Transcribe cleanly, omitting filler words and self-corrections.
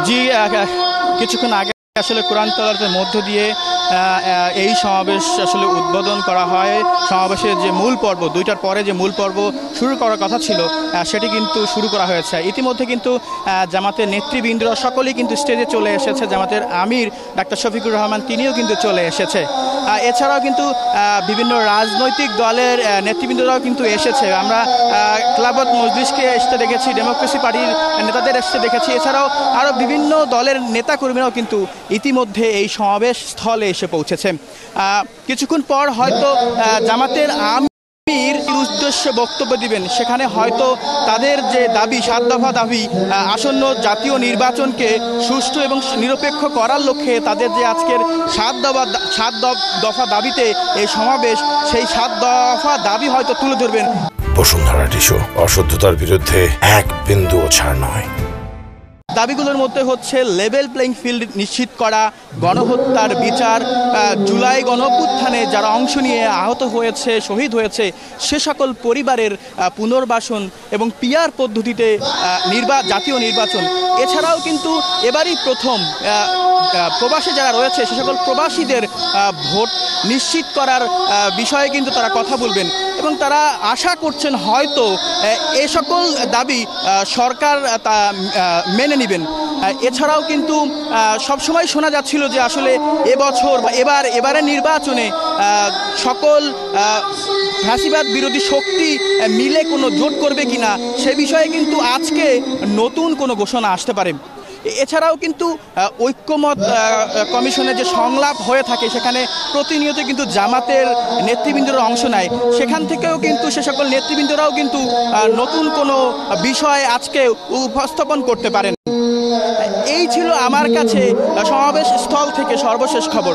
জি, কিছুক্ষণ আগে আসলে কোরআন তেলাওয়াতের মধ্য দিয়ে এই সমাবেশ আসলে উদ্বোধন করা হয়। সমাবেশের যে মূল পর্ব, দুইটার পরে যে মূল পর্ব শুরু করার কথা ছিল সেটি কিন্তু শুরু করা হয়েছে। ইতিমধ্যে কিন্তু জামাতের নেতৃবৃন্দরা সকলেই কিন্তু স্টেজে চলে এসেছে। জামাতের আমির ডাক্তার শফিকুর রহমান তিনিও কিন্তু চলে এসেছে। এছাড়াও কিন্তু বিভিন্ন রাজনৈতিক দলের নেতৃবৃন্দরাও কিন্তু এসেছে। আমরা খেলাফত মজলিসকে আসতে দেখেছি, ডেমোক্রেসি পার্টির নেতাদের আসতে দেখেছি। এছাড়াও আরও বিভিন্ন দলের নেতাকর্মীরাও কিন্তু ইতিমধ্যে এই সমাবেশ স্থলে এসে পৌঁছেছে। কিছুক্ষণ পর হয়তো জামাতের আমির উদ্দেশ্যে বক্তব্য দিবেন। সেখানে হয়তো তাদের যে দাবি, 7 দফা দাবি, আসন্ন জাতীয় নির্বাচনকে সুষ্ঠু এবং নিরপেক্ষ করার লক্ষ্যে তাদের যে আজকের 7 দফা দাবিতে এই সমাবেশ, সেই 7 দফা দাবি হয়তো তুলে ধরবেন। বসুন্ধরা টিস্যু, অশুদ্ধতার বিরুদ্ধে এক বিন্দুও ছাড় নয়। দাবিগুলোর মধ্যে হচ্ছে লেভেল প্লেইং ফিল্ড নিশ্চিত করা, গণহত্যার বিচার, জুলাই গণঅভ্যুত্থানে যারা অংশ নিয়ে আহত হয়েছে, শহীদ হয়েছে, সে সকল পরিবারের পুনর্বাসন এবং পিআর পদ্ধতিতে জাতীয় নির্বাচন। এছাড়াও কিন্তু এবারই প্রথম প্রবাসী যারা রয়েছে সে সকল প্রবাসীদের ভোট নিশ্চিত করার বিষয়ে কিন্তু তারা কথা বলবেন এবং তারা আশা করছেন হয়তো এ সকল দাবি সরকার তা মেনে নেবেন। এছাড়াও কিন্তু সবসময় শোনা যাচ্ছিল যে আসলে এবছর বা এবারের নির্বাচনে সকল ফ্যাসিবাদ বিরোধী শক্তি মিলে কোনো জোট করবে কিনা সে বিষয়ে কিন্তু আজকে নতুন কোনো ঘোষণা আসতে পারে। এছাড়াও কিন্তু ঐক্যমত কমিশনের যে সংলাপ হয়ে থাকে সেখানে প্রতিনিয়ত কিন্তু জামাতের নেতৃবৃন্দরা অংশ নেয়। সেখান থেকেও কিন্তু সে সকল নেতৃবৃন্দরাও কিন্তু নতুন কোনো বিষয় আজকে উপস্থাপন করতে পারেন। এই ছিল আমার কাছে সমাবেশ স্থল থেকে সর্বশেষ খবর।